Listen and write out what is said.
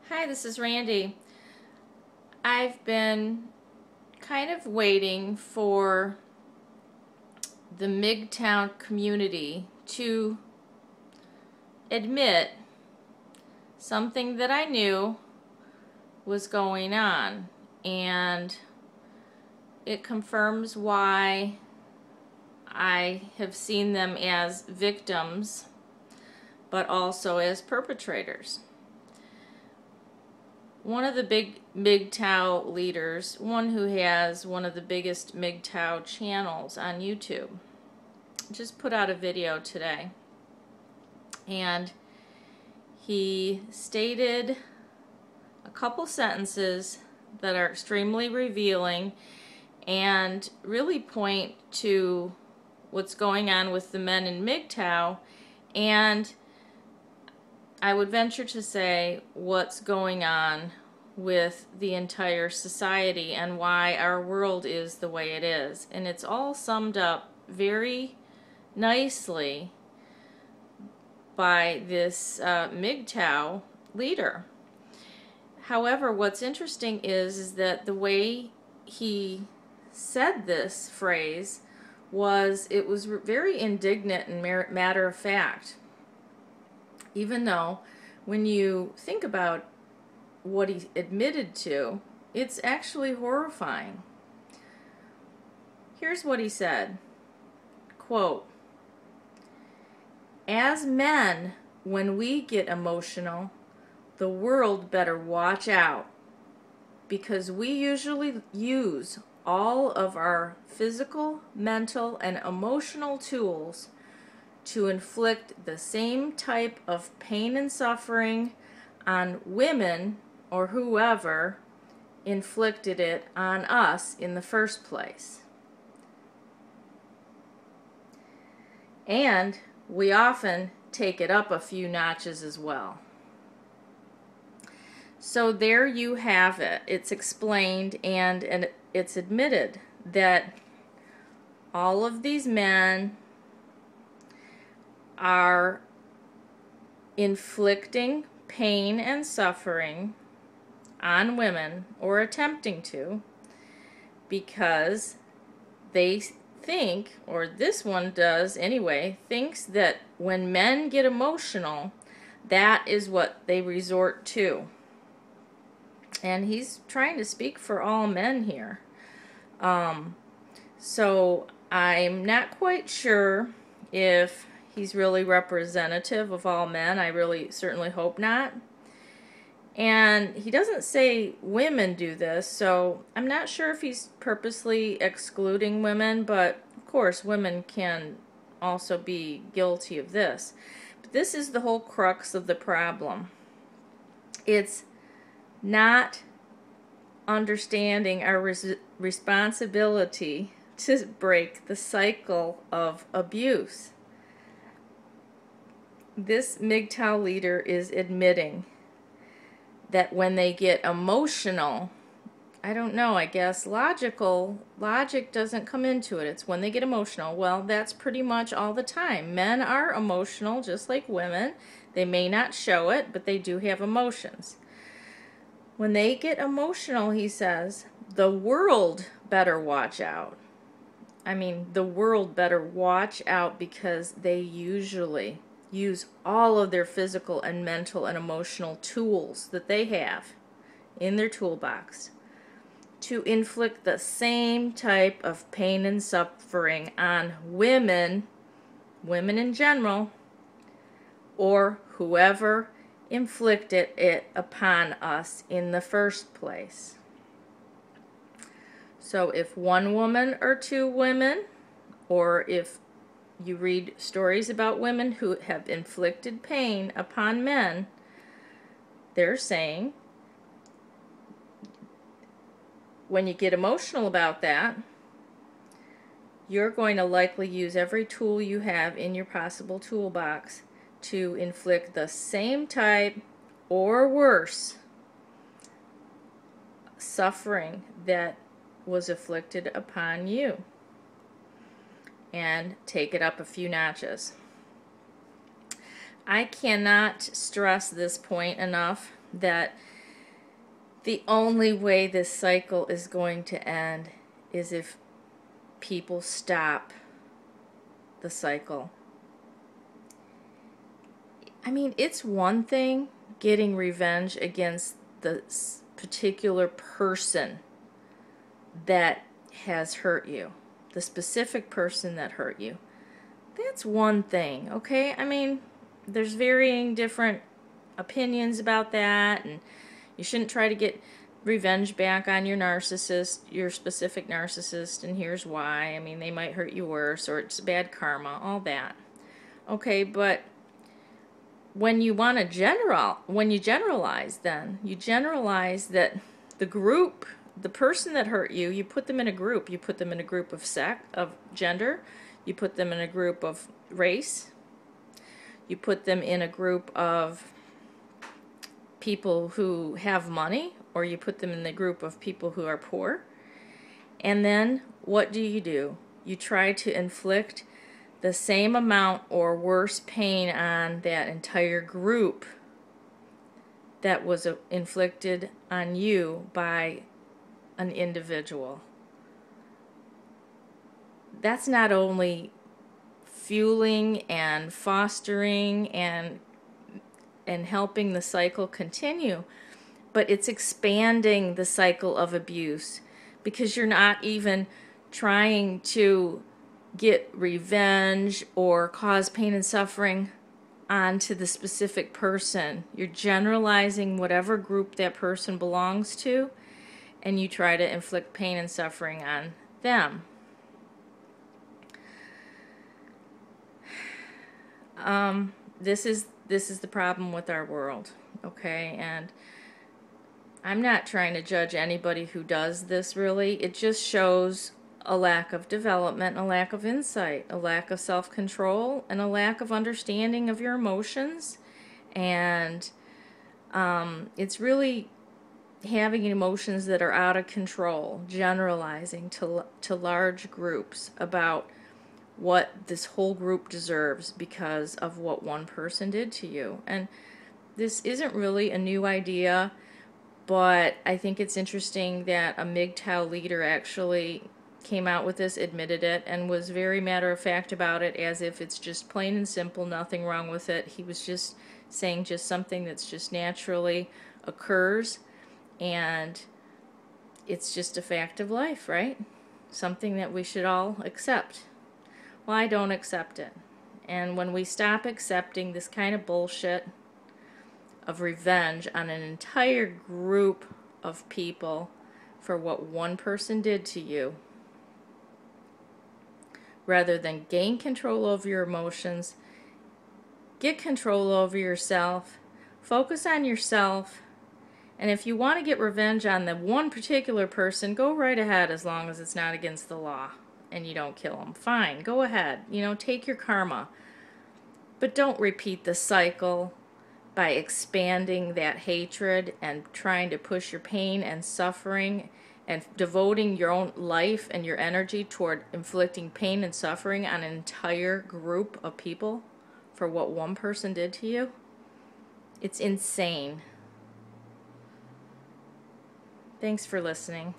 Hi, this is Randy. I've been kind of waiting for the MGTOW community to admit something that I knew was going on, and it confirms why I have seen them as victims but also as perpetrators. One of the big MGTOW leaders, one who has one of the biggest MGTOW channels on YouTube, just put out a video today, and he stated a couple sentences that are extremely revealing and really point to what's going on with the men in MGTOW, and I would venture to say what's going on with the entire society and why our world is the way it is. And it's all summed up very nicely by this MGTOW leader. However, what's interesting is that the way he said this phrase was, it was very indignant and matter of fact. Even though when you think about what he admitted to, it's actually horrifying. Here's what he said, quote, "As men, when we get emotional, the world better watch out, because we usually use all of our physical, mental, and emotional tools to inflict the same type of pain and suffering on women or whoever inflicted it on us in the first place. And we often take it up a few notches as well." So there you have it. It's explained and it's admitted that all of these men are inflicting pain and suffering on women, or attempting to, because they think, or this one does anyway, thinks that when men get emotional, that is what they resort to. And he's trying to speak for all men here. So I'm not quite sure if he's really representative of all men. I really certainly hope not. And he doesn't say women do this, so I'm not sure if he's purposely excluding women, but of course women can also be guilty of this. But this is the whole crux of the problem. It's not understanding our responsibility to break the cycle of abuse. This MGTOW leader is admitting that when they get emotional, I don't know, I guess logic doesn't come into it. It's when they get emotional. Well, that's pretty much all the time. Men are emotional just like women. They may not show it, but they do have emotions. When they get emotional, he says, the world better watch out. I mean, the world better watch out, because they usually use all of their physical and mental and emotional tools that they have in their toolbox to inflict the same type of pain and suffering on women in general, or whoever inflicted it upon us in the first place. So if one woman or two women, or if you read stories about women who have inflicted pain upon men, they're saying when you get emotional about that, you're going to likely use every tool you have in your possible toolbox to inflict the same type or worse suffering that was afflicted upon you, and take it up a few notches. I cannot stress this point enough, that The only way this cycle is going to end is if people stop the cycle. I mean, it's one thing getting revenge against the particular person that has hurt you, the specific person that hurt you. That's one thing, okay? I mean, there's varying different opinions about that, and you shouldn't try to get revenge back on your narcissist, your specific narcissist, and here's why. I mean, they might hurt you worse, or it's bad karma, all that. Okay, but when you want to generalize that the group, the person that hurt you, you put them in a group. You put them in a group of gender. You put them in a group of race. You put them in a group of people who have money, or you put them in the group of people who are poor. And then what do? You try to inflict the same amount or worse pain on that entire group that was inflicted on you by an individual. That's not only fueling and fostering and helping the cycle continue, but it's expanding the cycle of abuse, because you're not even trying to get revenge or cause pain and suffering onto the specific person. You're generalizing whatever group that person belongs to, and you try to inflict pain and suffering on them. This is the problem with our world, okay? And I'm not trying to judge anybody who does this, really. It just shows a lack of development, a lack of insight, a lack of self-control, and a lack of understanding of your emotions. And it's really having emotions that are out of control, generalizing to large groups about what this whole group deserves because of what one person did to you. And this isn't really a new idea, but I think it's interesting that a MGTOW leader actually came out with this, admitted it, and was very matter-of-fact about it, as if it's just plain and simple, nothing wrong with it. He was just saying just something that's just naturally occurs, and it's just a fact of life, right? Something that we should all accept. Well, I don't accept it. And when we stop accepting this kind of bullshit of revenge on an entire group of people for what one person did to you, rather than gain control over your emotions, get control over yourself, focus on yourself, and if you want to get revenge on the one particular person, go right ahead, as long as it's not against the law and you don't kill them. Fine, go ahead. Take your karma. But don't repeat the cycle by expanding that hatred and trying to push your pain and suffering and devoting your own life and your energy toward inflicting pain and suffering on an entire group of people for what one person did to you. It's insane. Thanks for listening.